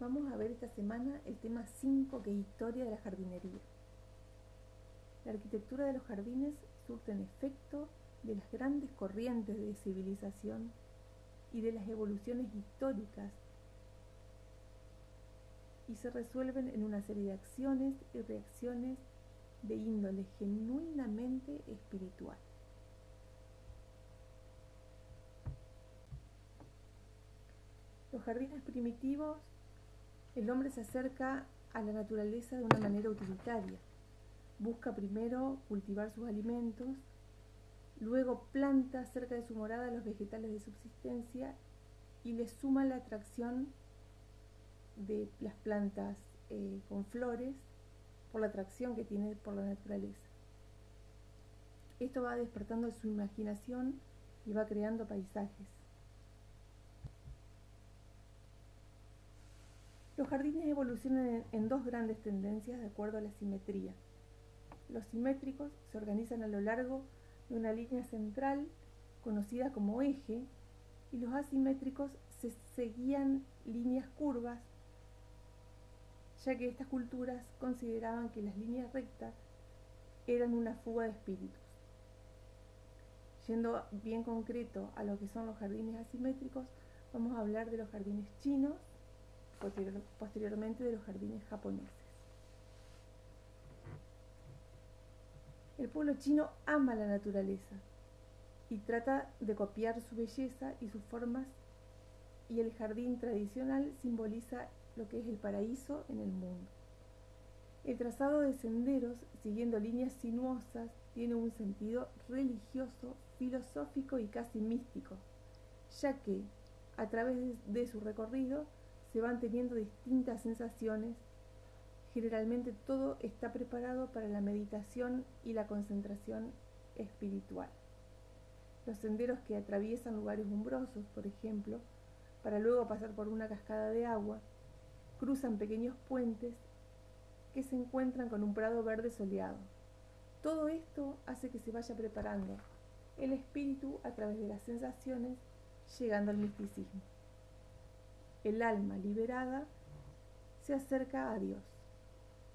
Vamos a ver esta semana el tema 5, que es historia de la jardinería. La arquitectura de los jardines surte en efecto de las grandes corrientes de civilización y de las evoluciones históricas, y se resuelven en una serie de acciones y reacciones de índole genuinamente espiritual. Los jardines primitivos, el hombre se acerca a la naturaleza de una manera utilitaria. Busca primero cultivar sus alimentos, luego planta cerca de su morada los vegetales de subsistencia y le suma la atracción de las plantas con flores por la atracción que tiene por la naturaleza. Esto va despertando su imaginación y va creando paisajes. Los jardines evolucionan en dos grandes tendencias de acuerdo a la simetría. Los simétricos se organizan a lo largo de una línea central conocida como eje, y los asimétricos se seguían líneas curvas, ya que estas culturas consideraban que las líneas rectas eran una fuga de espíritus. Yendo bien concreto a lo que son los jardines asimétricos, vamos a hablar de los jardines chinos, posteriormente de los jardines japoneses. El pueblo chino ama la naturaleza y trata de copiar su belleza y sus formas, y el jardín tradicional simboliza lo que es el paraíso en el mundo. El trazado de senderos siguiendo líneas sinuosas tiene un sentido religioso, filosófico y casi místico, ya que a través de su recorrido se van teniendo distintas sensaciones. Generalmente todo está preparado para la meditación y la concentración espiritual. Los senderos que atraviesan lugares umbrosos, por ejemplo, para luego pasar por una cascada de agua, cruzan pequeños puentes que se encuentran con un prado verde soleado. Todo esto hace que se vaya preparando el espíritu a través de las sensaciones, llegando al misticismo. El alma liberada se acerca a Dios.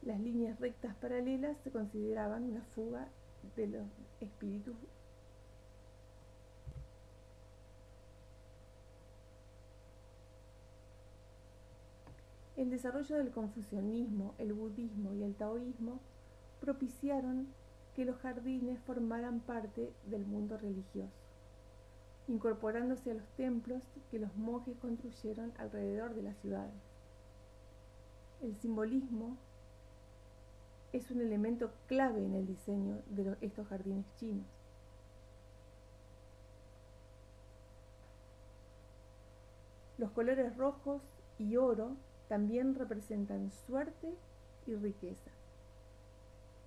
Las líneas rectas paralelas se consideraban una fuga de los espíritus. El desarrollo del confucianismo, el budismo y el taoísmo propiciaron que los jardines formaran parte del mundo religioso, incorporándose a los templos que los monjes construyeron alrededor de las ciudades. El simbolismo es un elemento clave en el diseño de estos jardines chinos. Los colores rojos y oro también representan suerte y riqueza.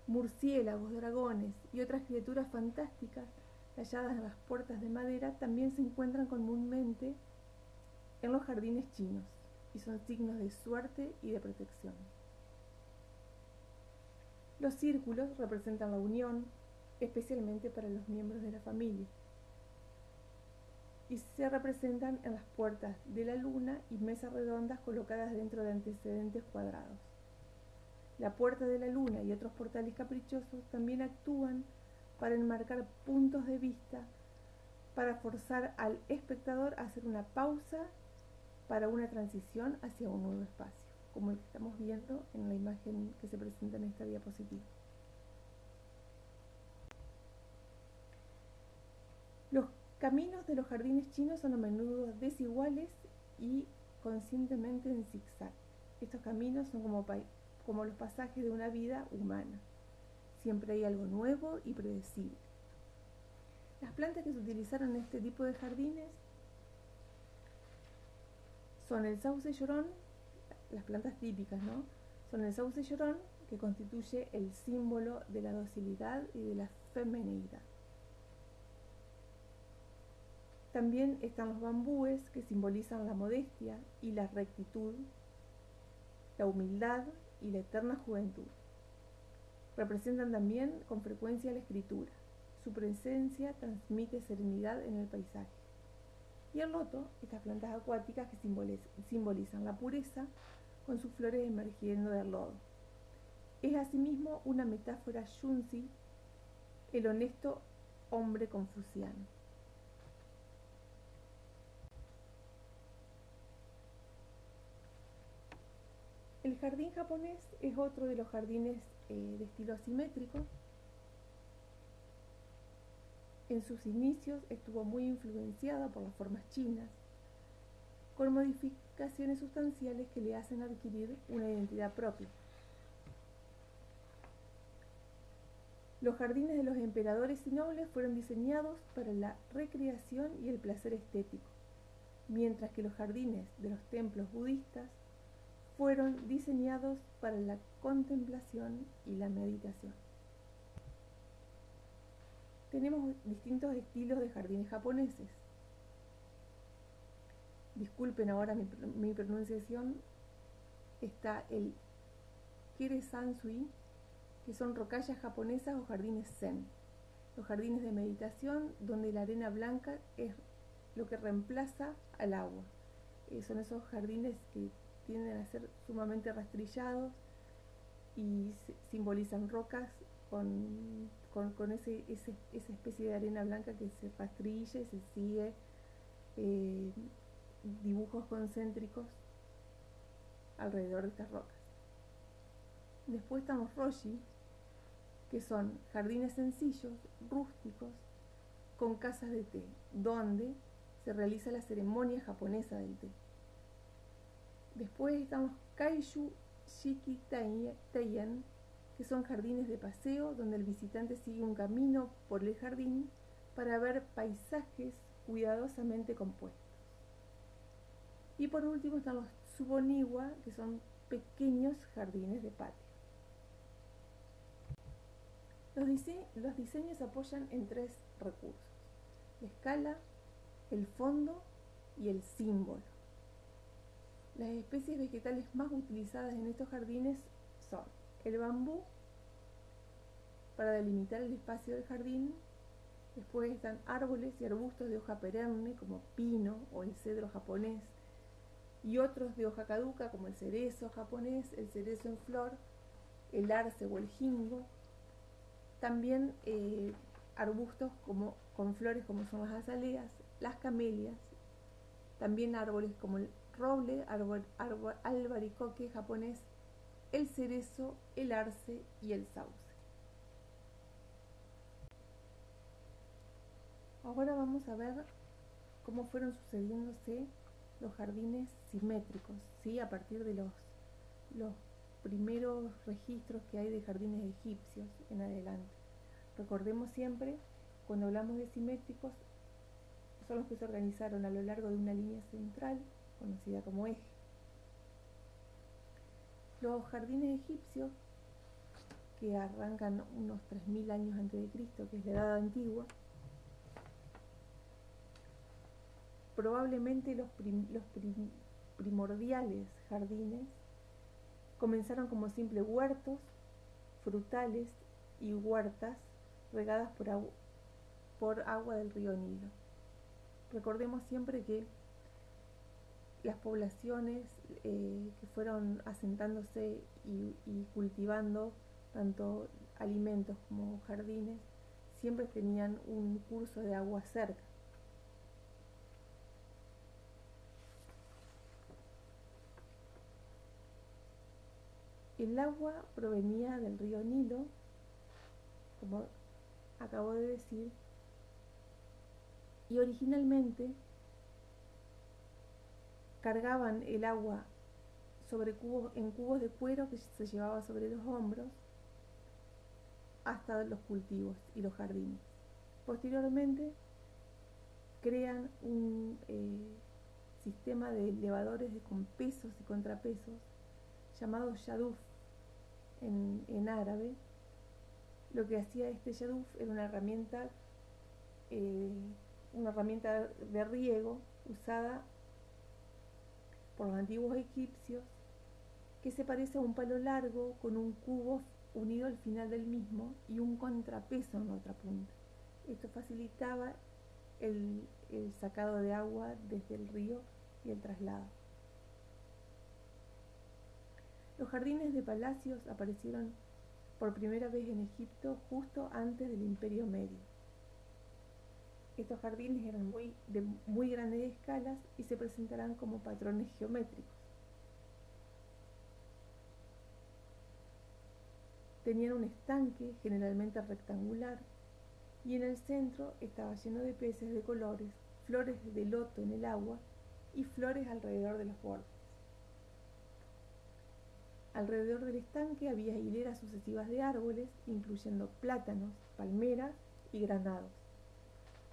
Murciélagos, dragones y otras criaturas fantásticas talladas en las puertas de madera también se encuentran comúnmente en los jardines chinos y son signos de suerte y de protección. Los círculos representan la unión, especialmente para los miembros de la familia, y se representan en las puertas de la luna y mesas redondas colocadas dentro de antecedentes cuadrados. La puerta de la luna y otros portales caprichosos también actúan para enmarcar puntos de vista, para forzar al espectador a hacer una pausa para una transición hacia un nuevo espacio, como el que estamos viendo en la imagen que se presenta en esta diapositiva. Los caminos de los jardines chinos son a menudo desiguales y conscientemente en zigzag. Estos caminos son como los pasajes de una vida humana. Siempre hay algo nuevo y predecible. Las plantas que se utilizaron en este tipo de jardines son el sauce llorón, las plantas típicas, ¿no? Son el sauce llorón, que constituye el símbolo de la docilidad y de la femineidad. También están los bambúes, que simbolizan la modestia y la rectitud, la humildad y la eterna juventud. Representan también con frecuencia la escritura. Su presencia transmite serenidad en el paisaje. Y el loto, estas plantas acuáticas que simbolizan la pureza, con sus flores emergiendo del lodo. Es asimismo una metáfora Yunzi, el honesto hombre confuciano. El jardín japonés es otro de los jardines de estilo asimétrico. En sus inicios estuvo muy influenciada por las formas chinas, con modificaciones sustanciales que le hacen adquirir una identidad propia. Los jardines de los emperadores y nobles fueron diseñados para la recreación y el placer estético, mientras que los jardines de los templos budistas fueron diseñados para la contemplación y la meditación. Tenemos distintos estilos de jardines japoneses. Disculpen ahora mi pronunciación. Está el Kere-sansui, que son rocallas japonesas o jardines zen. Los jardines de meditación, donde la arena blanca es lo que reemplaza al agua. Son esos jardines que tienden a ser sumamente rastrillados y simbolizan rocas con esa especie de arena blanca que se rastrilla y se sigue dibujos concéntricos alrededor de estas rocas. Después estamos roshi, que son jardines sencillos, rústicos, con casas de té, donde se realiza la ceremonia japonesa del té. Después estamos kaishu shiki teien, que son jardines de paseo, donde el visitante sigue un camino por el jardín para ver paisajes cuidadosamente compuestos. Y por último están los tsuboniwa, que son pequeños jardines de patio. Los diseños se apoyan en tres recursos: la escala, el fondo y el símbolo. Las especies vegetales más utilizadas en estos jardines son el bambú, para delimitar el espacio del jardín. Después están árboles y arbustos de hoja perenne, como pino o el cedro japonés, y otros de hoja caduca, como el cerezo japonés, el cerezo en flor, el arce o el jingo. También arbustos con flores, como son las azaleas, las camelias. También árboles como el roble, albaricoque japonés, el cerezo, el arce y el sauce. Ahora vamos a ver cómo fueron sucediéndose los jardines simétricos, ¿sí? A partir de los primeros registros que hay de jardines egipcios en adelante. Recordemos siempre, cuando hablamos de simétricos, son los que se organizaron a lo largo de una línea central, conocida como eje. Los jardines egipcios, que arrancan unos 3000 años antes de Cristo, que es la Edad Antigua, probablemente los primordiales jardines comenzaron como simples huertos frutales y huertas regadas por agua del río Nilo. Recordemos siempre que las poblaciones que fueron asentándose y cultivando tanto alimentos como jardines siempre tenían un curso de agua cerca. El agua provenía del río Nilo, como acabo de decir, y originalmente cargaban el agua en cubos de cuero que se llevaba sobre los hombros hasta los cultivos y los jardines. Posteriormente crean un sistema de elevadores con pesos y contrapesos llamado yaduf en árabe. Lo que hacía este yaduf era una herramienta de riego usada por los antiguos egipcios, que se parece a un palo largo con un cubo unido al final del mismo y un contrapeso en la otra punta. Esto facilitaba el sacado de agua desde el río y el traslado. Los jardines de palacios aparecieron por primera vez en Egipto justo antes del Imperio Medio. Estos jardines eran de muy grandes escalas y se presentarán como patrones geométricos. Tenían un estanque, generalmente rectangular, y en el centro estaba lleno de peces de colores, flores de loto en el agua y flores alrededor de los bordes. Alrededor del estanque había hileras sucesivas de árboles, incluyendo plátanos, palmeras y granados,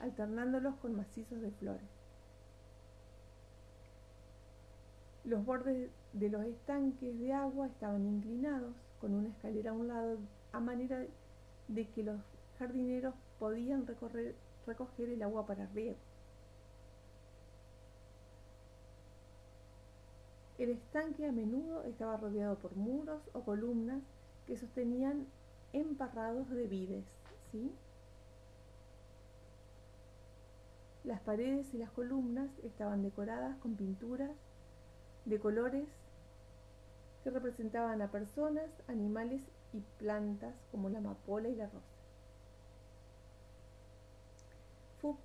alternándolos con macizos de flores. Los bordes de los estanques de agua estaban inclinados, con una escalera a un lado, a manera de que los jardineros podían recoger el agua para riego. El estanque a menudo estaba rodeado por muros o columnas que sostenían emparrados de vides, ¿sí? Las paredes y las columnas estaban decoradas con pinturas de colores que representaban a personas, animales y plantas como la amapola y la rosa.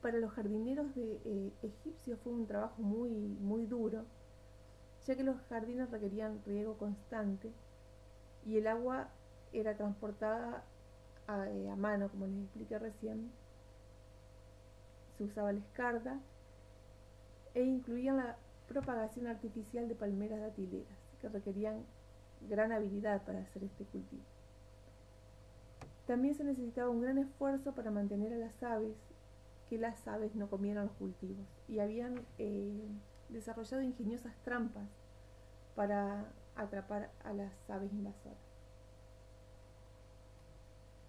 Para los jardineros egipcios fue un trabajo muy duro, ya que los jardines requerían riego constante y el agua era transportada a mano, como les expliqué recién. Se usaba la escarda e incluían la propagación artificial de palmeras datileras, que requerían gran habilidad para hacer este cultivo. También se necesitaba un gran esfuerzo para mantener a las aves, que las aves no comieran los cultivos, y habían desarrollado ingeniosas trampas para atrapar a las aves invasoras.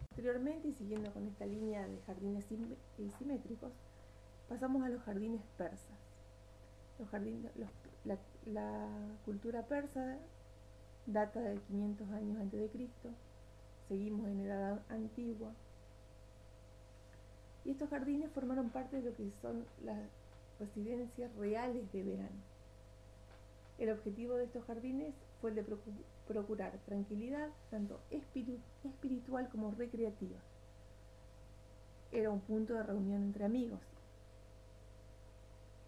Posteriormente, y siguiendo con esta línea de jardines simétricos, pasamos a los jardines persas. La cultura persa data de 500 años antes de Cristo. Seguimos en edad antigua. Y estos jardines formaron parte de lo que son las residencias reales de verano. El objetivo de estos jardines fue el de procurar tranquilidad, tanto espiritual como recreativa. Era un punto de reunión entre amigos.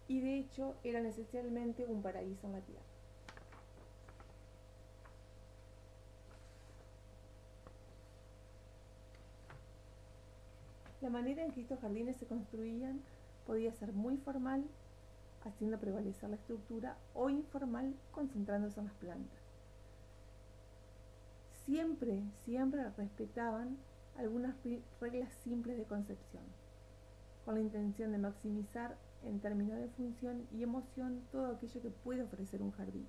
Y de hecho eran esencialmente un paraíso en la tierra. La manera en que estos jardines se construían podía ser muy formal, haciendo prevalecer la estructura, o informal, concentrándose en las plantas. Siempre respetaban algunas reglas simples de concepción, con la intención de maximizar en términos de función y emoción todo aquello que puede ofrecer un jardín.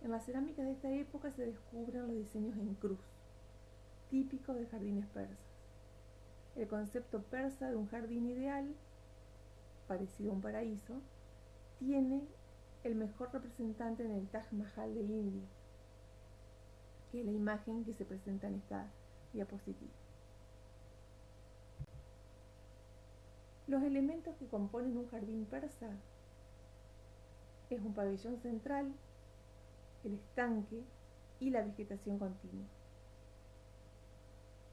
En la cerámica de esta época se descubren los diseños en cruz, típicos de jardines persas. El concepto persa de un jardín ideal, parecido a un paraíso, tiene el mejor representante en el Taj Mahal de India, que es la imagen que se presenta en esta diapositiva. Los elementos que componen un jardín persa es un pabellón central, el estanque y la vegetación continua.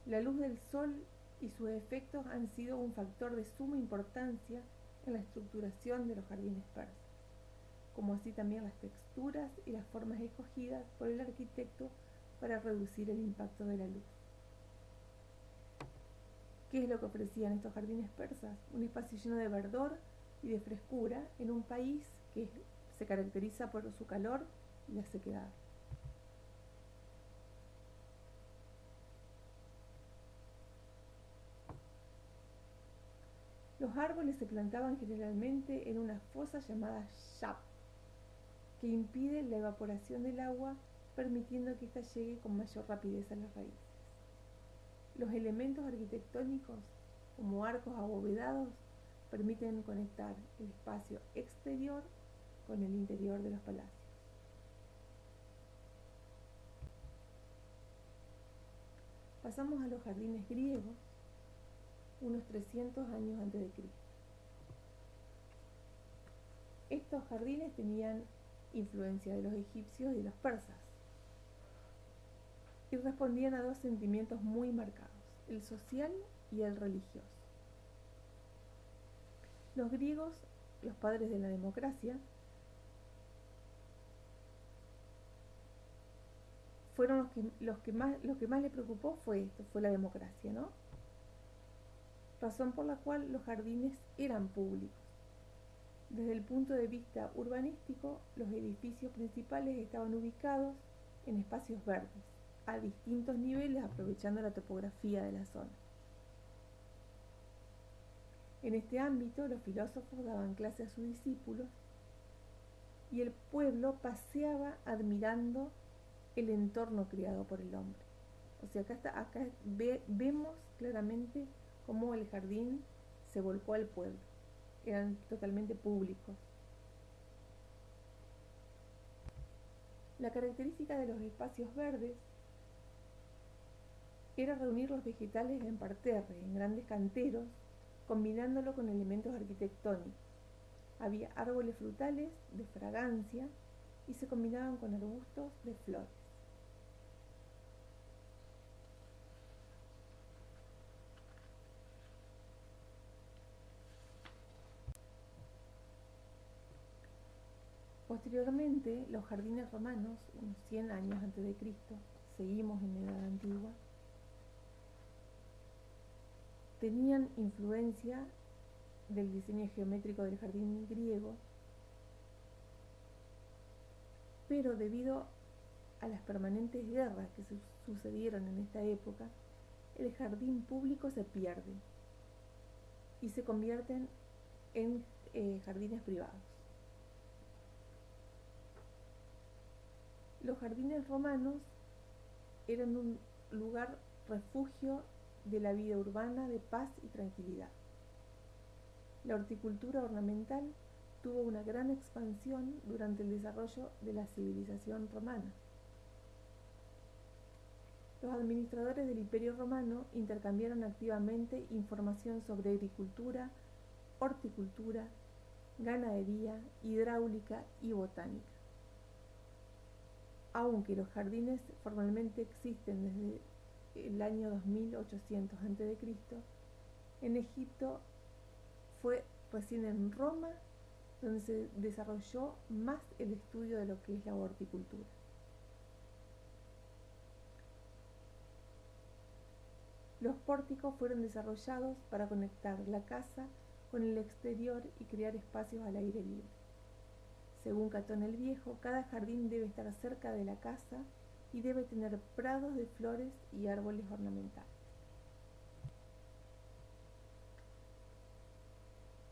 La luz del sol y sus efectos han sido un factor de suma importancia en la estructuración de los jardines persas, como así también las texturas y las formas escogidas por el arquitecto para reducir el impacto de la luz. ¿Qué es lo que ofrecían estos jardines persas? Un espacio lleno de verdor y de frescura en un país que se caracteriza por su calor y la sequedad. Los árboles se plantaban generalmente en una fosa llamada shab, que impide la evaporación del agua, permitiendo que ésta llegue con mayor rapidez a las raíces. Los elementos arquitectónicos, como arcos abovedados, permiten conectar el espacio exterior con el interior de los palacios. Pasamos a los jardines griegos, unos 300 años antes de Cristo. Estos jardines tenían influencia de los egipcios y de los persas, y respondían a dos sentimientos muy marcados, el social y el religioso. Los griegos, los padres de la democracia, fueron los que más les preocupó fue la democracia, ¿no? Razón por la cual los jardines eran públicos. Desde el punto de vista urbanístico, los edificios principales estaban ubicados en espacios verdes, a distintos niveles, aprovechando la topografía de la zona. En este ámbito, los filósofos daban clase a sus discípulos y el pueblo paseaba admirando el entorno creado por el hombre. O sea, vemos claramente cómo el jardín se volcó al pueblo. Eran totalmente públicos. La característica de los espacios verdes era reunir los vegetales en parterre, en grandes canteros, combinándolo con elementos arquitectónicos. Había árboles frutales de fragancia y se combinaban con arbustos de flores. Posteriormente, los jardines romanos, unos 100 años antes de Cristo, seguimos en la Edad Antigua, tenían influencia del diseño geométrico del jardín griego, pero debido a las permanentes guerras que sucedieron en esta época, el jardín público se pierde y se convierten en jardines privados. Los jardines romanos eran un lugar refugio de la vida urbana de paz y tranquilidad. La horticultura ornamental tuvo una gran expansión durante el desarrollo de la civilización romana. Los administradores del Imperio Romano intercambiaron activamente información sobre agricultura, horticultura, ganadería, hidráulica y botánica. Aunque los jardines formalmente existen desde el año 2800 a.C., en Egipto fue recién en Roma donde se desarrolló más el estudio de lo que es la horticultura. Los pórticos fueron desarrollados para conectar la casa con el exterior y crear espacios al aire libre. Según Catón el Viejo, cada jardín debe estar cerca de la casa y debe tener prados de flores y árboles ornamentales.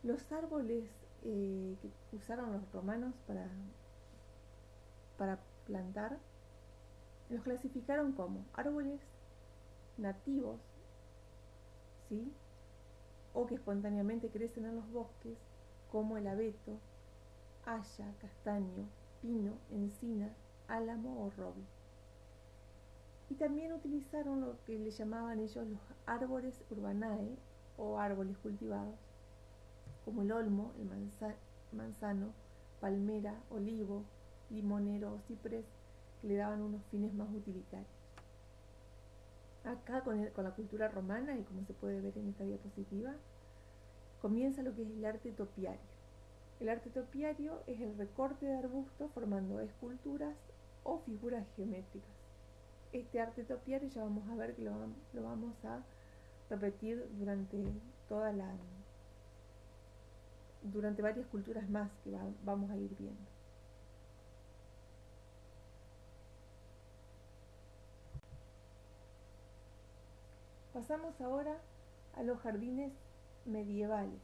Los árboles que usaron los romanos para plantar los clasificaron como árboles nativos, ¿sí?, o que espontáneamente crecen en los bosques, como el abeto, haya, castaño, pino, encina, álamo o roble. Y también utilizaron lo que le llamaban ellos los árboles urbanae o árboles cultivados, como el olmo, el manzano, palmera, olivo, limonero o ciprés, que le daban unos fines más utilitarios. Acá con la cultura romana, y como se puede ver en esta diapositiva, comienza lo que es el arte topiario. El arte topiario es el recorte de arbustos formando esculturas o figuras geométricas. Este arte topiario ya vamos a ver que lo vamos a repetir durante varias culturas más que vamos a ir viendo. Pasamos ahora a los jardines medievales.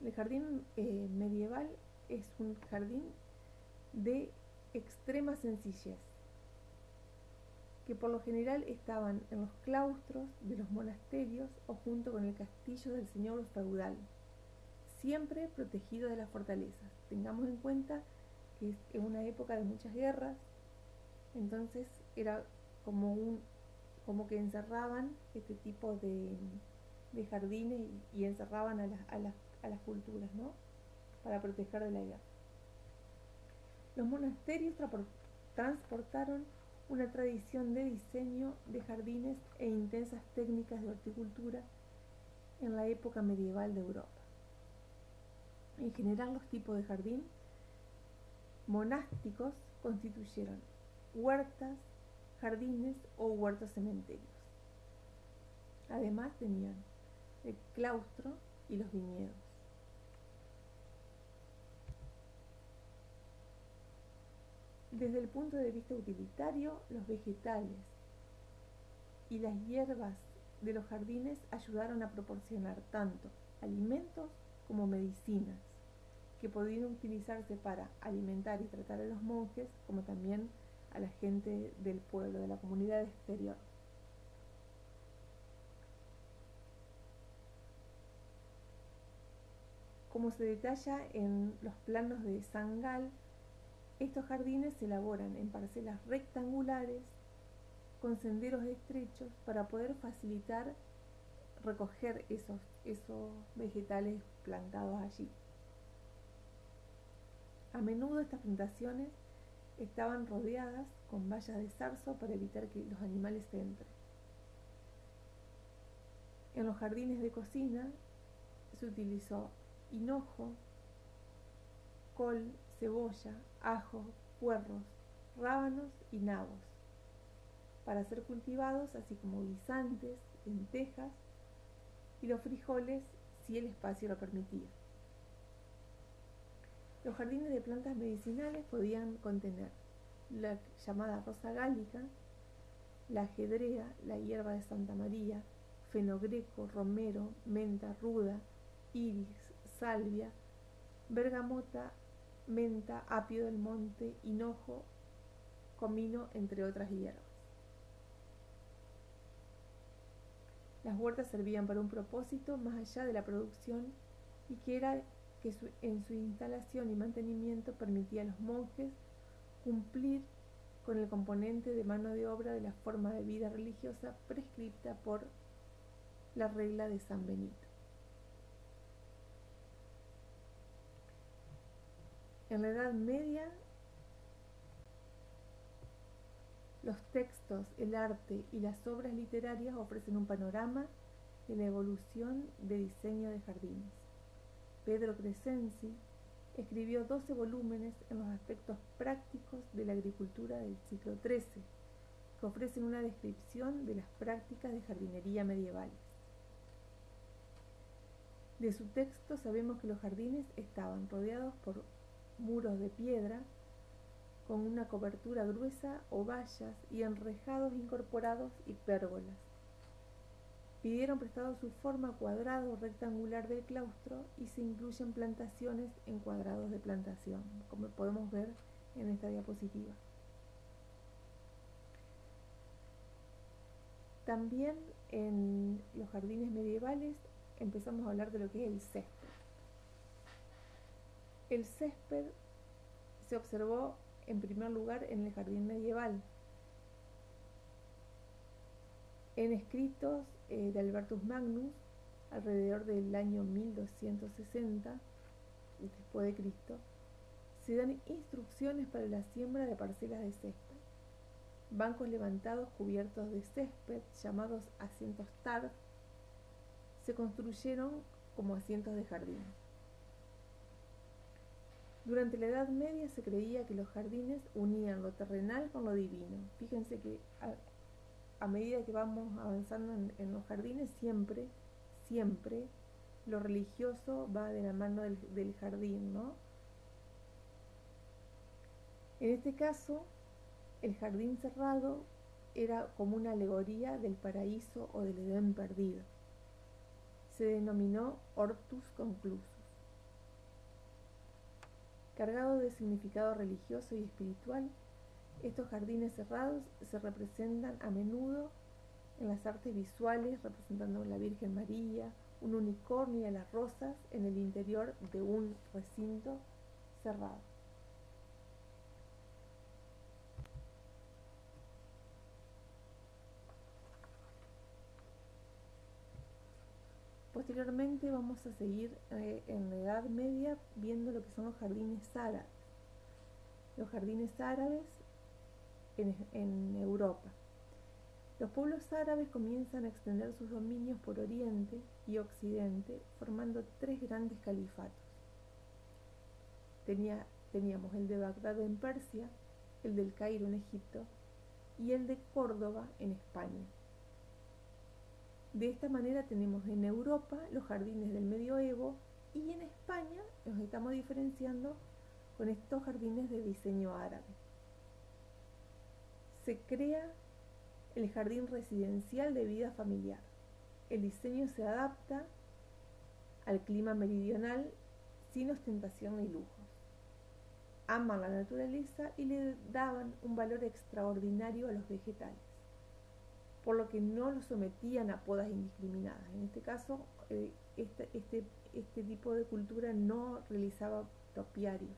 El jardín medieval es un jardín de extrema sencillez, que por lo general estaban en los claustros de los monasterios o junto con el castillo del señor feudal, siempre protegido de las fortalezas. Tengamos en cuenta que es una época de muchas guerras, entonces era como que encerraban este tipo de jardines y encerraban a las culturas, ¿no? para proteger de la guerra. Los monasterios transportaron una tradición de diseño de jardines e intensas técnicas de horticultura en la época medieval de Europa. En general, los tipos de jardín monásticos constituyeron huertas, jardines o huertos cementerios. Además tenían el claustro y los viñedos. Desde el punto de vista utilitario, los vegetales y las hierbas de los jardines ayudaron a proporcionar tanto alimentos como medicinas, que podían utilizarse para alimentar y tratar a los monjes, como también a la gente del pueblo, de la comunidad exterior. Como se detalla en los planos de San Gal, estos jardines se elaboran en parcelas rectangulares con senderos estrechos para poder facilitar recoger esos vegetales plantados allí. A menudo estas plantaciones estaban rodeadas con vallas de zarzo para evitar que los animales entren. En los jardines de cocina se utilizó hinojo, col, cebolla, ajo, puerros, rábanos y nabos para ser cultivados, así como guisantes, lentejas y los frijoles si el espacio lo permitía. Los jardines de plantas medicinales podían contener la llamada rosa gálica, la ajedrea, la hierba de Santa María, fenogreco, romero, menta ruda, iris, salvia, bergamota, menta, apio del monte, hinojo, comino, entre otras hierbas. Las huertas servían para un propósito más allá de la producción y que era que en su instalación y mantenimiento permitía a los monjes cumplir con el componente de mano de obra de la forma de vida religiosa prescripta por la regla de San Benito. En la Edad Media, los textos, el arte y las obras literarias ofrecen un panorama de la evolución de diseño de jardines. Pedro Crescenzi escribió 12 volúmenes en los aspectos prácticos de la agricultura del siglo XIII, que ofrecen una descripción de las prácticas de jardinería medievales. De su texto sabemos que los jardines estaban rodeados por muros de piedra con una cobertura gruesa o vallas y enrejados incorporados y pérgolas. Pidieron prestado su forma cuadrada o rectangular del claustro y se incluyen plantaciones en cuadrados de plantación, como podemos ver en esta diapositiva. También en los jardines medievales empezamos a hablar de lo que es el césped. El césped se observó en primer lugar en el jardín medieval, en escritos de Albertus Magnus alrededor del año 1260 después de Cristo, se dan instrucciones para la siembra de parcelas de césped. Bancos levantados cubiertos de césped, llamados asientos tarf, se construyeron como asientos de jardín. Durante la Edad Media se creía que los jardines unían lo terrenal con lo divino. Fíjense que a medida que vamos avanzando en los jardines, siempre lo religioso va de la mano del jardín, ¿no? En este caso, el jardín cerrado era como una alegoría del paraíso o del Edén perdido. Se denominó Hortus Conclusus. Cargado de significado religioso y espiritual, estos jardines cerrados se representan a menudo en las artes visuales, representando a la Virgen María, un unicornio y a las rosas en el interior de un recinto cerrado. Posteriormente vamos a seguir en la Edad Media viendo lo que son los jardines árabes. Los jardines árabes en Europa. Los pueblos árabes comienzan a extender sus dominios por Oriente y Occidente, formando tres grandes califatos. Teníamos el de Bagdad en Persia, el del Cairo en Egipto y el de Córdoba en España. De esta manera tenemos en Europa los jardines del medioevo y en España nos estamos diferenciando con estos jardines de diseño árabe. Se crea el jardín residencial de vida familiar. El diseño se adapta al clima meridional sin ostentación ni lujos. Aman la naturaleza y le daban un valor extraordinario a los vegetales, por lo que no los sometían a podas indiscriminadas. En este caso, este tipo de cultura no realizaba topiarios.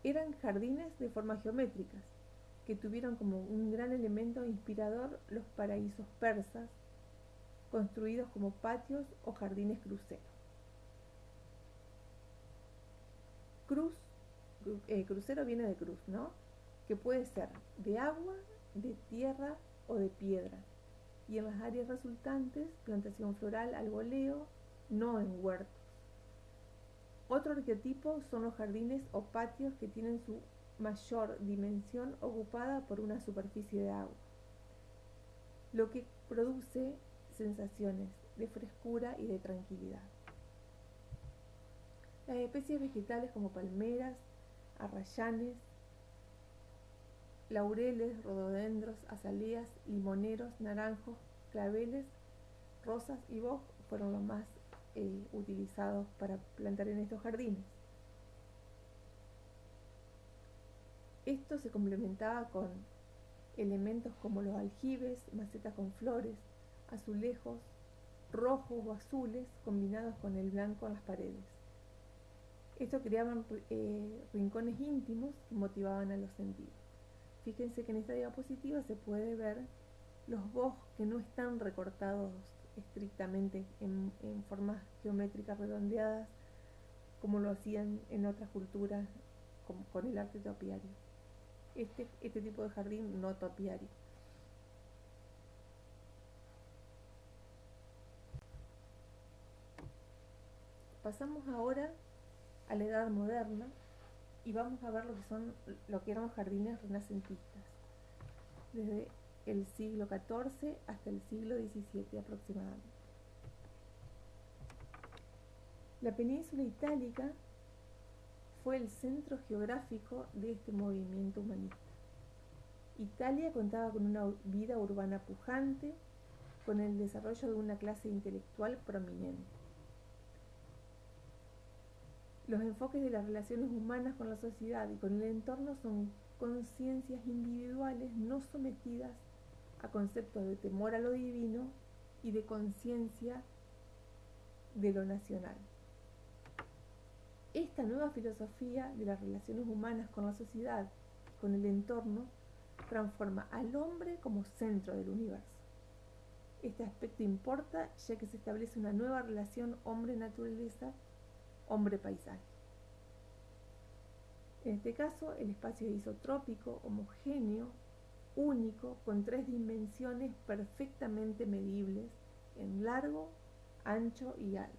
Eran jardines de formas geométricas, que tuvieron como un gran elemento inspirador los paraísos persas, construidos como patios o jardines cruceros. Crucero viene de cruz, ¿no? Que puede ser de agua, de tierra o de piedra. Y en las áreas resultantes, plantación floral al voleo, no en huertos. Otro arquetipo son los jardines o patios que tienen su mayor dimensión ocupada por una superficie de agua, lo que produce sensaciones de frescura y de tranquilidad. Las especies vegetales como palmeras, arrayanes, laureles, rododendros, azaleas, limoneros, naranjos, claveles, rosas y boj fueron los más utilizados para plantar en estos jardines. Esto se complementaba con elementos como los aljibes, macetas con flores, azulejos, rojos o azules combinados con el blanco en las paredes. Esto creaban rincones íntimos que motivaban a los sentidos. Fíjense que en esta diapositiva se puede ver los boj que no están recortados estrictamente en formas geométricas redondeadas como lo hacían en otras culturas como con el arte topiario. Este tipo de jardín no topiario. Pasamos ahora a la Edad Moderna y vamos a ver lo que eran los jardines renacentistas, desde el siglo XIV hasta el siglo XVII aproximadamente. La península itálica fue el centro geográfico de este movimiento humanista. Italia contaba con una vida urbana pujante, con el desarrollo de una clase intelectual prominente. Los enfoques de las relaciones humanas con la sociedad y con el entorno son conciencias individuales no sometidas a conceptos de temor a lo divino y de conciencia de lo nacional. Esta nueva filosofía de las relaciones humanas con la sociedad y con el entorno transforma al hombre como centro del universo. Este aspecto importa ya que se establece una nueva relación hombre-naturaleza, hombre-paisaje. En este caso, el espacio es isotrópico, homogéneo, único, con 3 dimensiones perfectamente medibles en largo, ancho y alto.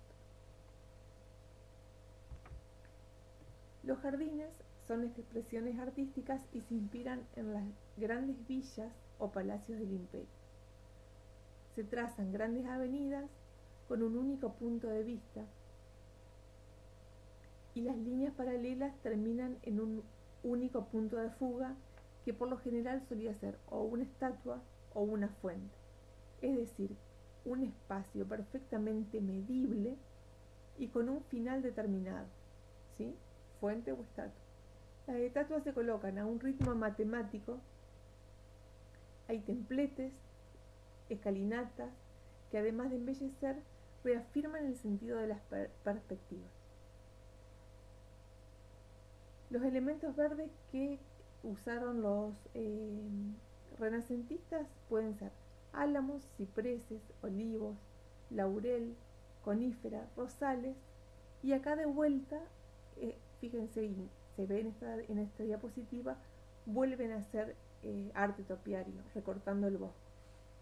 Los jardines son expresiones artísticas y se inspiran en las grandes villas o palacios del imperio. Se trazan grandes avenidas con un único punto de vista y las líneas paralelas terminan en un único punto de fuga que por lo general solía ser o una estatua o una fuente, es decir, un espacio perfectamente medible y con un final determinado, ¿sí? Fuente o estatua. Las estatuas se colocan a un ritmo matemático, hay templetes, escalinatas, que además de embellecer, reafirman el sentido de las perspectivas. Los elementos verdes que usaron los renacentistas pueden ser álamos, cipreses, olivos, laurel, conífera, rosales, y acá de vuelta, fíjense, y se ve en esta diapositiva, vuelven a hacer arte topiario, recortando el bosque,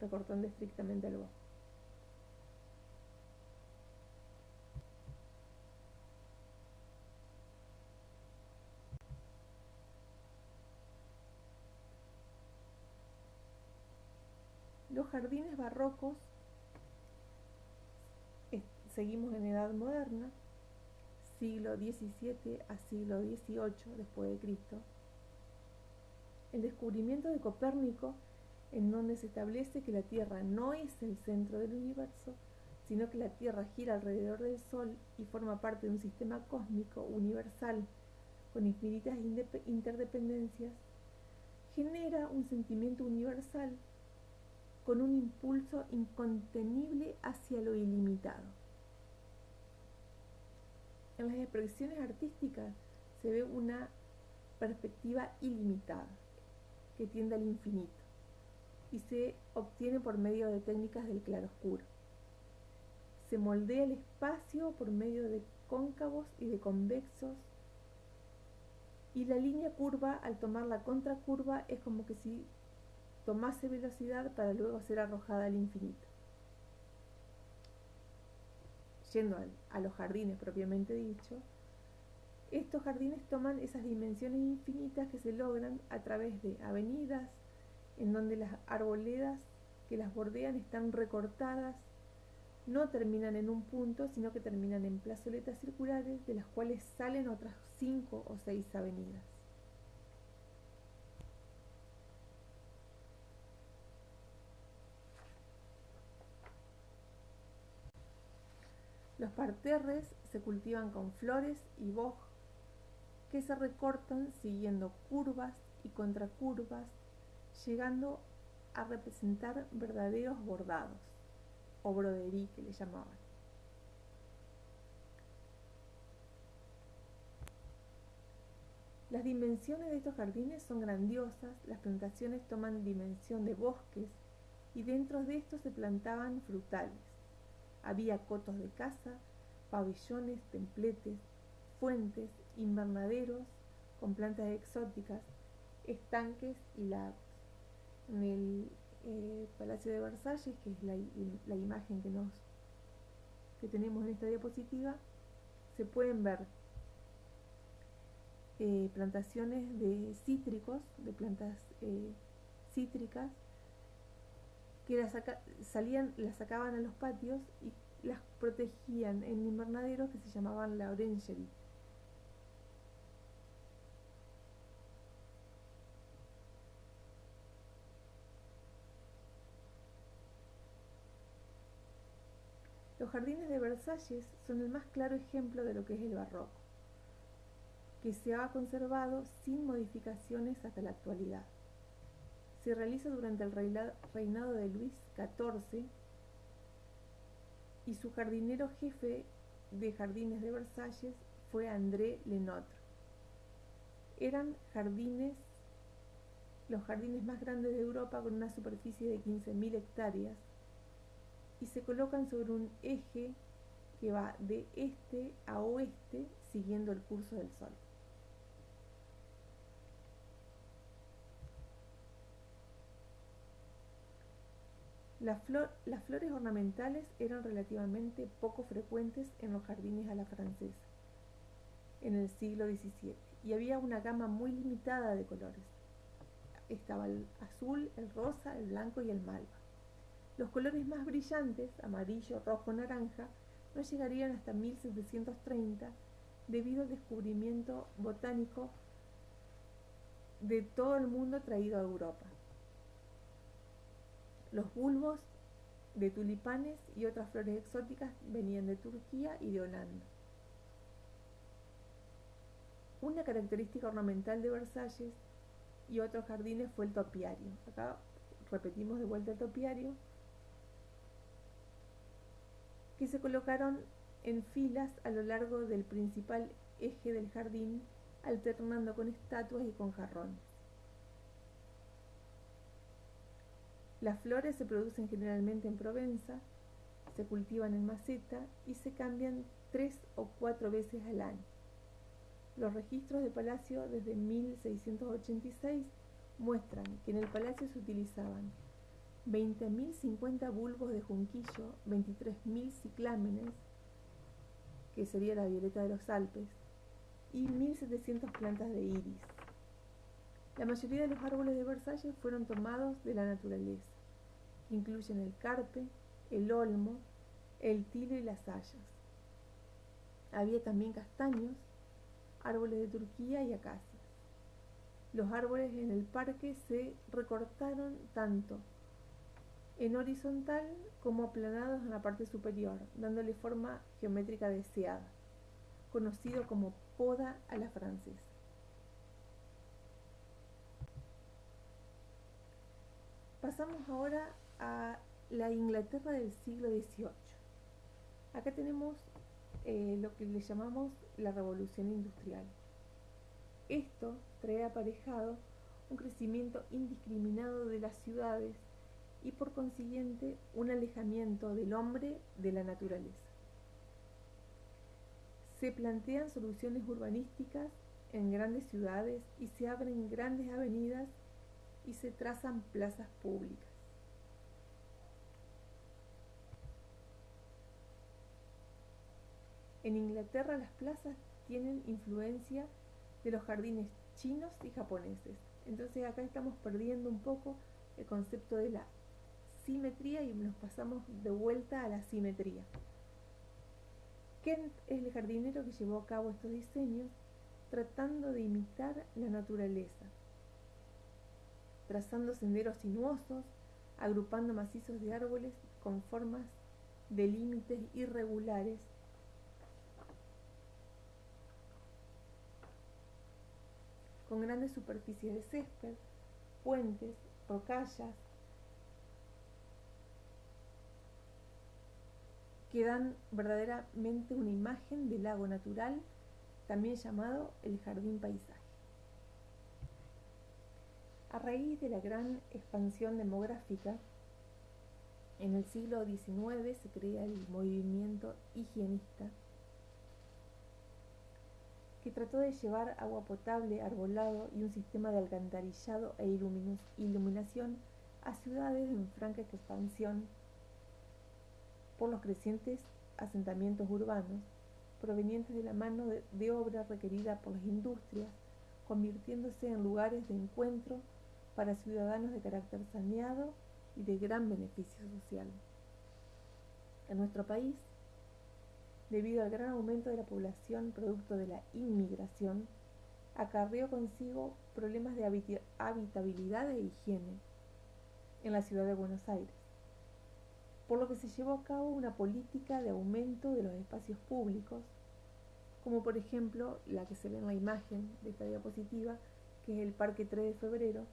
recortando estrictamente el bosque. Los jardines barrocos, seguimos en edad moderna, siglo XVII a siglo XVIII después de Cristo. El descubrimiento de Copérnico, en donde se establece que la Tierra no es el centro del universo, sino que la Tierra gira alrededor del Sol y forma parte de un sistema cósmico universal con infinitas interdependencias, genera un sentimiento universal con un impulso incontenible hacia lo ilimitado. En las expresiones artísticas se ve una perspectiva ilimitada que tiende al infinito y se obtiene por medio de técnicas del claroscuro. Se moldea el espacio por medio de cóncavos y de convexos, y la línea curva, al tomar la contracurva, es como que si tomase velocidad para luego ser arrojada al infinito. Yendo a los jardines propiamente dicho, estos jardines toman esas dimensiones infinitas que se logran a través de avenidas en donde las arboledas que las bordean están recortadas, no terminan en un punto, sino que terminan en plazoletas circulares de las cuales salen otras 5 o 6 avenidas. Los parterres se cultivan con flores y boj que se recortan siguiendo curvas y contracurvas, llegando a representar verdaderos bordados, o broderie que le llamaban. Las dimensiones de estos jardines son grandiosas, las plantaciones toman dimensión de bosques y dentro de estos se plantaban frutales. Había cotos de caza, pabellones, templetes, fuentes, invernaderos con plantas exóticas, estanques y lagos. En el Palacio de Versalles, que es la imagen que tenemos en esta diapositiva, se pueden ver plantaciones de cítricos, de plantas cítricas, que las sacaban a los patios y las protegían en invernaderos que se llamaban la orangerie. Los jardines de Versalles son el más claro ejemplo de lo que es el barroco, que se ha conservado sin modificaciones hasta la actualidad. Se realiza durante el reinado de Luis XIV y su jardinero jefe de jardines de Versalles fue André Le Nôtre. Eran los jardines más grandes de Europa, con una superficie de 15.000 hectáreas, y se colocan sobre un eje que va de este a oeste siguiendo el curso del Sol. Las flores ornamentales eran relativamente poco frecuentes en los jardines a la francesa en el siglo XVII y había una gama muy limitada de colores. Estaba el azul, el rosa, el blanco y el malva. Los colores más brillantes, amarillo, rojo, naranja, no llegarían hasta 1730 debido al descubrimiento botánico de todo el mundo traído a Europa. Los bulbos de tulipanes y otras flores exóticas venían de Turquía y de Holanda. Una característica ornamental de Versalles y otros jardines fue el topiario. Acá repetimos de vuelta el topiario, que se colocaron en filas a lo largo del principal eje del jardín, alternando con estatuas y con jarrones. Las flores se producen generalmente en Provenza, se cultivan en maceta y se cambian 3 o 4 veces al año. Los registros de palacio desde 1686 muestran que en el palacio se utilizaban 20.050 bulbos de junquillo, 23.000 ciclámenes, que sería la violeta de los Alpes, y 1.700 plantas de iris. La mayoría de los árboles de Versalles fueron tomados de la naturaleza, que incluyen el carpe, el olmo, el tilo y las hayas. Había también castaños, árboles de Turquía y acacias. Los árboles en el parque se recortaron tanto en horizontal como aplanados en la parte superior, dándole forma geométrica deseada, conocido como poda a la francesa. Pasamos ahora a la Inglaterra del siglo XVIII. Acá tenemos lo que le llamamos la revolución industrial. Esto trae aparejado un crecimiento indiscriminado de las ciudades y por consiguiente un alejamiento del hombre de la naturaleza. Se plantean soluciones urbanísticas en grandes ciudades y se abren grandes avenidas y se trazan plazas públicas. En Inglaterra las plazas tienen influencia de los jardines chinos y japoneses. Entonces acá estamos perdiendo un poco el concepto de la simetría y nos pasamos de vuelta a la simetría. Kent es el jardinero que llevó a cabo estos diseños tratando de imitar la naturaleza, trazando senderos sinuosos, agrupando macizos de árboles con formas de límites irregulares, con grandes superficies de césped, puentes, rocallas, que dan verdaderamente una imagen del lago natural, también llamado el jardín paisaje. A raíz de la gran expansión demográfica, en el siglo XIX se crea el movimiento higienista, que trató de llevar agua potable, arbolado y un sistema de alcantarillado e iluminación a ciudades en franca expansión por los crecientes asentamientos urbanos provenientes de la mano de obra requerida por las industrias, convirtiéndose en lugares de encuentro para ciudadanos de carácter saneado y de gran beneficio social. En nuestro país, debido al gran aumento de la población producto de la inmigración, acarreó consigo problemas de habitabilidad e higiene en la ciudad de Buenos Aires, por lo que se llevó a cabo una política de aumento de los espacios públicos, como por ejemplo la que se ve en la imagen de esta diapositiva, que es el Parque 3 de Febrero,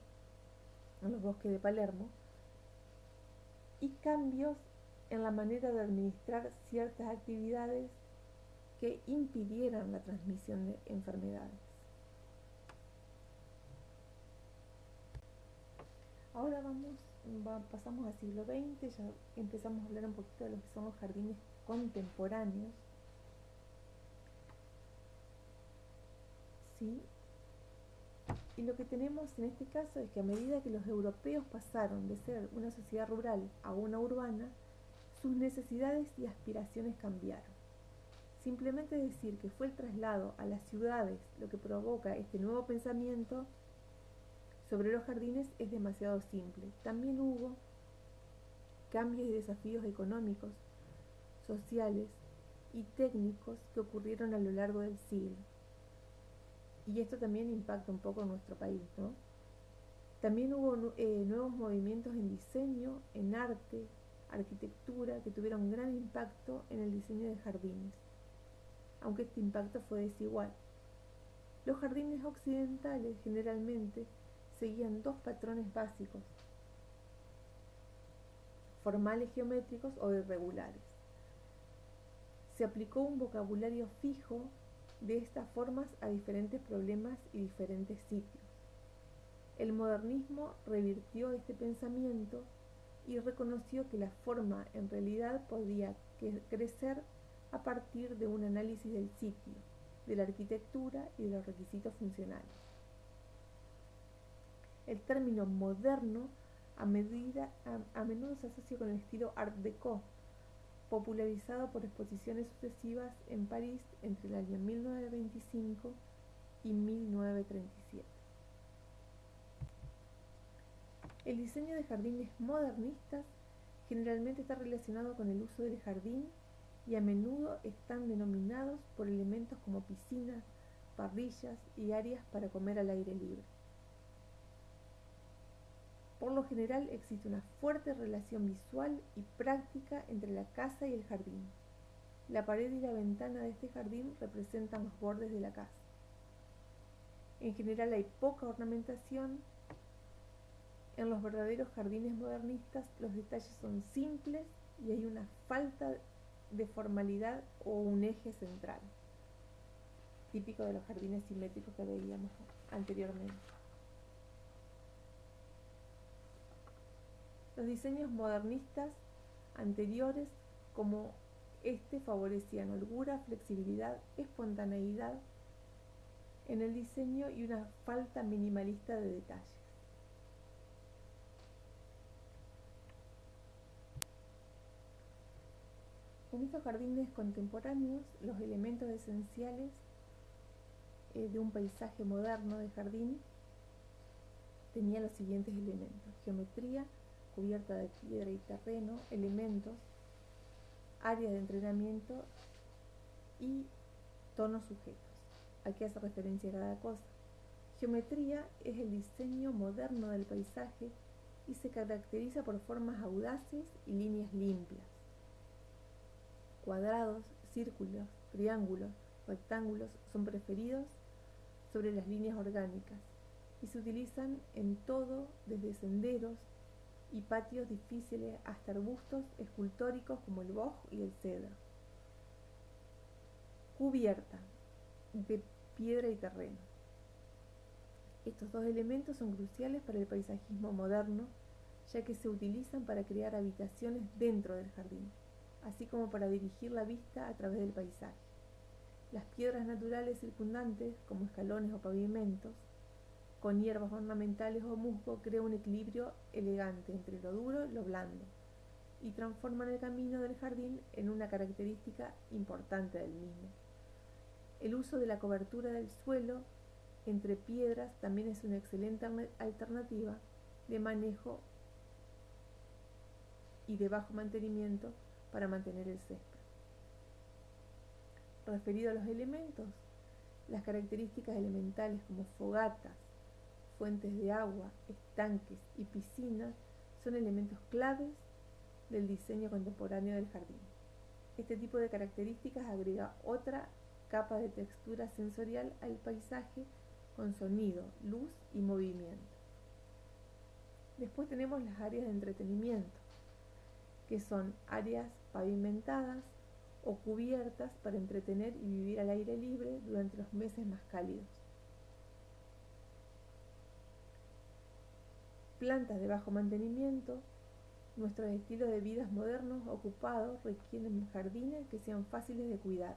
en los bosques de Palermo, y cambios en la manera de administrar ciertas actividades que impidieran la transmisión de enfermedades. Ahora pasamos al siglo XX, ya empezamos a hablar un poquito de lo que son los jardines contemporáneos. ¿Sí? Y lo que tenemos en este caso es que a medida que los europeos pasaron de ser una sociedad rural a una urbana, sus necesidades y aspiraciones cambiaron. Simplemente decir que fue el traslado a las ciudades lo que provoca este nuevo pensamiento sobre los jardines es demasiado simple. También hubo cambios y desafíos económicos, sociales y técnicos que ocurrieron a lo largo del siglo. Y esto también impacta un poco en nuestro país, ¿no? También hubo nuevos movimientos en diseño, en arte, arquitectura, que tuvieron gran impacto en el diseño de jardines, aunque este impacto fue desigual. Los jardines occidentales generalmente seguían dos patrones básicos: formales geométricos o irregulares. Se aplicó un vocabulario fijo de estas formas a diferentes problemas y diferentes sitios. El modernismo revirtió este pensamiento y reconoció que la forma en realidad podía crecer a partir de un análisis del sitio, de la arquitectura y de los requisitos funcionales. El término moderno a menudo se asocia con el estilo Art Deco, popularizado por exposiciones sucesivas en París entre el año 1925 y 1937. El diseño de jardines modernistas generalmente está relacionado con el uso del jardín y a menudo están denominados por elementos como piscinas, parrillas y áreas para comer al aire libre. Por lo general existe una fuerte relación visual y práctica entre la casa y el jardín. La pared y la ventana de este jardín representan los bordes de la casa. En general hay poca ornamentación. En los verdaderos jardines modernistas los detalles son simples y hay una falta de formalidad o un eje central, típico de los jardines simétricos que veíamos anteriormente. Los diseños modernistas anteriores como este favorecían holgura, flexibilidad, espontaneidad en el diseño y una falta minimalista de detalles. En estos jardines contemporáneos, los elementos esenciales de un paisaje moderno de jardín tenían los siguientes elementos: geometría, cubierta de piedra y terreno, elementos, áreas de entrenamiento y tonos sujetos. ¿A qué hace referencia cada cosa? Geometría es el diseño moderno del paisaje y se caracteriza por formas audaces y líneas limpias. Cuadrados, círculos, triángulos, rectángulos son preferidos sobre las líneas orgánicas y se utilizan en todo, desde senderos y patios difíciles hasta arbustos escultóricos como el boj y el cedro. Cubierta de piedra y terreno. Estos dos elementos son cruciales para el paisajismo moderno, ya que se utilizan para crear habitaciones dentro del jardín, así como para dirigir la vista a través del paisaje. Las piedras naturales circundantes, como escalones o pavimentos, con hierbas ornamentales o musgo, crean un equilibrio elegante entre lo duro y lo blando, y transforman el camino del jardín en una característica importante del mismo. El uso de la cobertura del suelo entre piedras también es una excelente alternativa de manejo y de bajo mantenimiento para mantener el césped. Referido a los elementos, las características elementales como fogatas, fuentes de agua, estanques y piscinas son elementos claves del diseño contemporáneo del jardín. Este tipo de características agrega otra capa de textura sensorial al paisaje con sonido, luz y movimiento. Después tenemos las áreas de entretenimiento, que son áreas pavimentadas o cubiertas para entretener y vivir al aire libre durante los meses más cálidos. Plantas de bajo mantenimiento. Nuestros estilos de vida modernos ocupados requieren jardines que sean fáciles de cuidar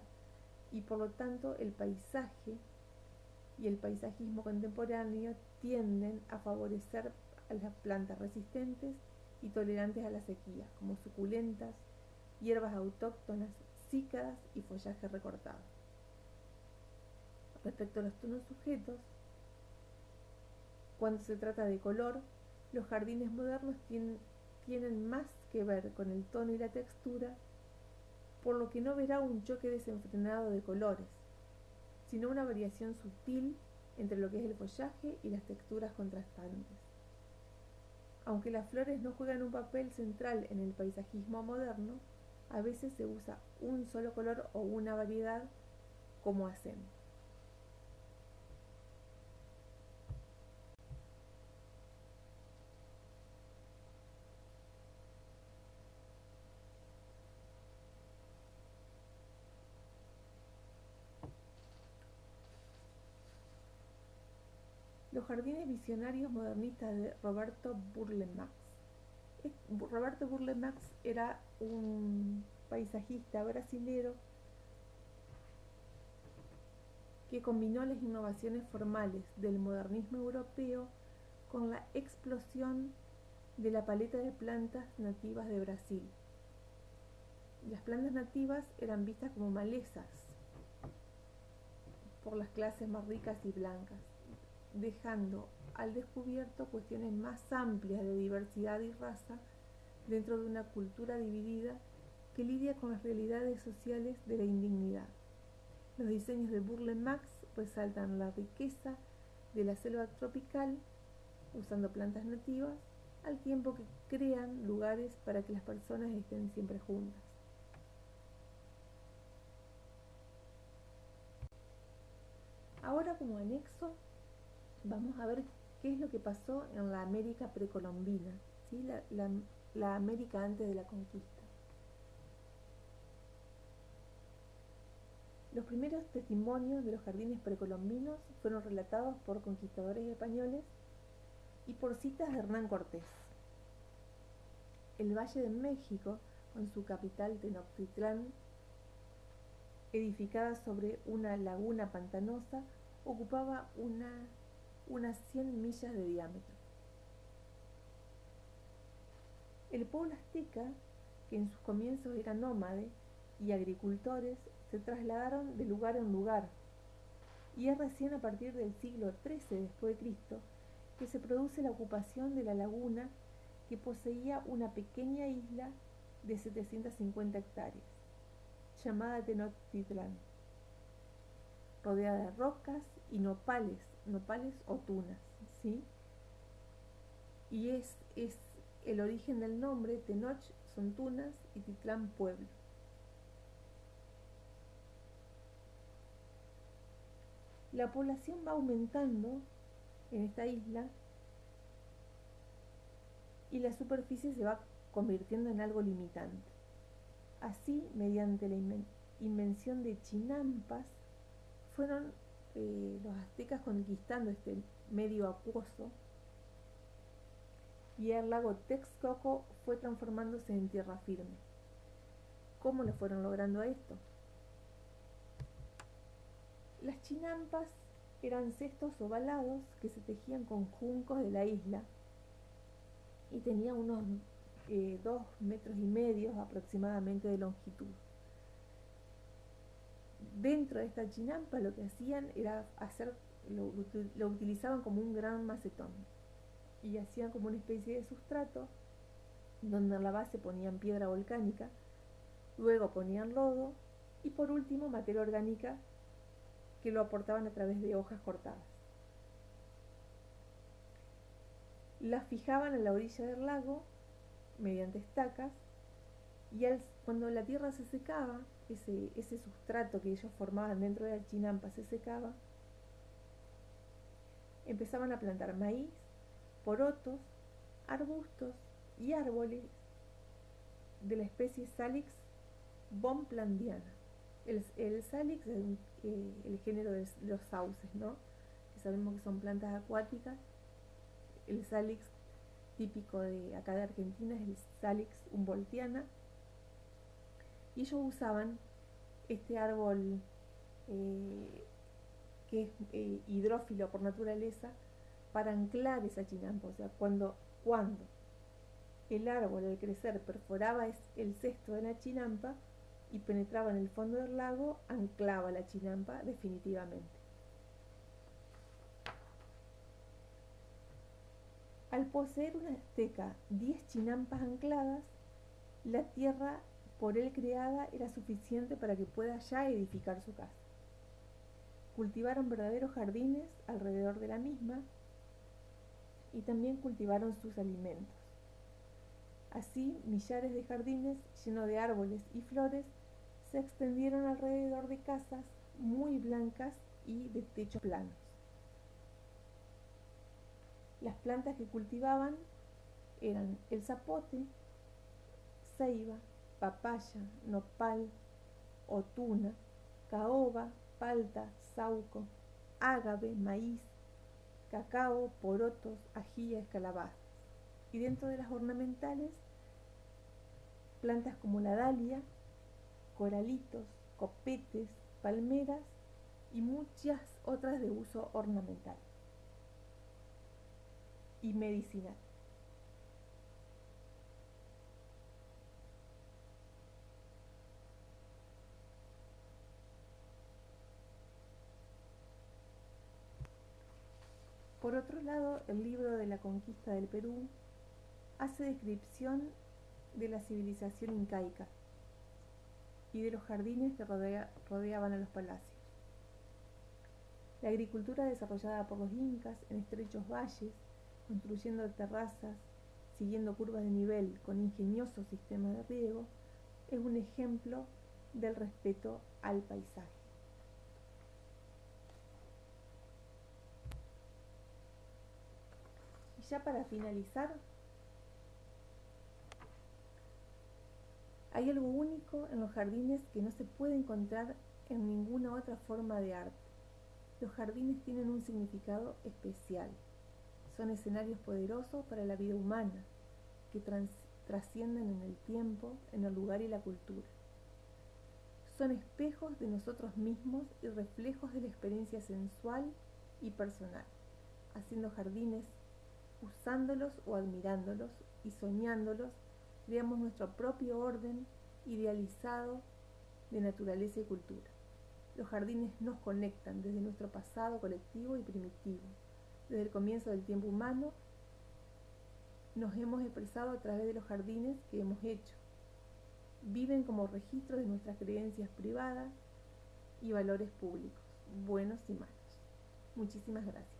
y por lo tanto el paisaje y el paisajismo contemporáneo tienden a favorecer a las plantas resistentes y tolerantes a la sequía, como suculentas, hierbas autóctonas, cícadas y follaje recortado. Respecto a los tonos sujetos, cuando se trata de color, los jardines modernos tienen más que ver con el tono y la textura, por lo que no verá un choque desenfrenado de colores, sino una variación sutil entre lo que es el follaje y las texturas contrastantes. Aunque las flores no juegan un papel central en el paisajismo moderno, a veces se usa un solo color o una variedad como acento. Los jardines visionarios modernistas de Roberto Burle Marx. Roberto Burle Marx era un paisajista brasilero que combinó las innovaciones formales del modernismo europeo con la explosión de la paleta de plantas nativas de Brasil. Las plantas nativas eran vistas como malezas por las clases más ricas y blancas, dejando al descubierto cuestiones más amplias de diversidad y raza dentro de una cultura dividida que lidia con las realidades sociales de la indignidad. Los diseños de Burle Marx resaltan la riqueza de la selva tropical usando plantas nativas, al tiempo que crean lugares para que las personas estén siempre juntas. Ahora, como anexo, vamos a ver qué es lo que pasó en la América precolombina, ¿sí? la América antes de la conquista. Los primeros testimonios de los jardines precolombinos fueron relatados por conquistadores españoles y por citas de Hernán Cortés. El Valle de México, con su capital Tenochtitlán, edificada sobre una laguna pantanosa, ocupaba unas 100 millas de diámetro. El pueblo azteca, que en sus comienzos era nómade, y agricultores se trasladaron de lugar en lugar, y es recién a partir del siglo XIII después de Cristo que se produce la ocupación de la laguna, que poseía una pequeña isla de 750 hectáreas, llamada Tenochtitlán, rodeada de rocas y nopales o tunas, ¿sí? Y es el origen del nombre. Tenoch son tunas y Titlán pueblo. La población va aumentando en esta isla y la superficie se va convirtiendo en algo limitante. Así, mediante la invención de chinampas, fueron los aztecas conquistando este medio acuoso, y el lago Texcoco fue transformándose en tierra firme. ¿Cómo lo fueron logrando esto? Las chinampas eran cestos ovalados que se tejían con juncos de la isla y tenían unos 2,5 metros aproximadamente de longitud. Dentro de esta chinampa lo que hacían era lo utilizaban como un gran macetón, y hacían como una especie de sustrato donde en la base ponían piedra volcánica, luego ponían lodo y por último materia orgánica que lo aportaban a través de hojas cortadas. Las fijaban en la orilla del lago mediante estacas, y cuando la tierra se secaba, ese sustrato que ellos formaban dentro de la chinampa se secaba, empezaban a plantar maíz, porotos, arbustos y árboles de la especie Salix bonplandiana. El Salix es el género de los sauces, ¿no? Que sabemos que son plantas acuáticas. El Salix típico de acá de Argentina es el Salix humboldtiana, y ellos usaban este árbol que es hidrófilo por naturaleza para anclar esa chinampa. O sea, cuando el árbol al crecer perforaba el cesto de la chinampa y penetraba en el fondo del lago, anclaba la chinampa definitivamente. Al poseer una azteca 10 chinampas ancladas, la tierra por él creada era suficiente para que pueda ya edificar su casa. Cultivaron verdaderos jardines alrededor de la misma y también cultivaron sus alimentos. Así, millares de jardines llenos de árboles y flores se extendieron alrededor de casas muy blancas y de techos planos. Las plantas que cultivaban eran el zapote, ceiba, papaya, nopal, otuna, caoba, palta, sauco, ágave, maíz, cacao, porotos, ajíes, calabazas. Y dentro de las ornamentales, plantas como la dalia, coralitos, copetes, palmeras y muchas otras de uso ornamental y medicinal. Por otro lado, el libro de la conquista del Perú hace descripción de la civilización incaica y de los jardines que rodeaban a los palacios. La agricultura desarrollada por los incas en estrechos valles, construyendo terrazas, siguiendo curvas de nivel con ingeniosos sistemas de riego, es un ejemplo del respeto al paisaje. Y ya para finalizar, hay algo único en los jardines que no se puede encontrar en ninguna otra forma de arte. Los jardines tienen un significado especial. Son escenarios poderosos para la vida humana, que trascienden en el tiempo, en el lugar y la cultura. Son espejos de nosotros mismos y reflejos de la experiencia sensual y personal, haciendo jardines, usándolos o admirándolos y soñándolos, creamos nuestro propio orden idealizado de naturaleza y cultura. Los jardines nos conectan desde nuestro pasado colectivo y primitivo. Desde el comienzo del tiempo humano nos hemos expresado a través de los jardines que hemos hecho. Viven como registros de nuestras creencias privadas y valores públicos, buenos y malos. Muchísimas gracias.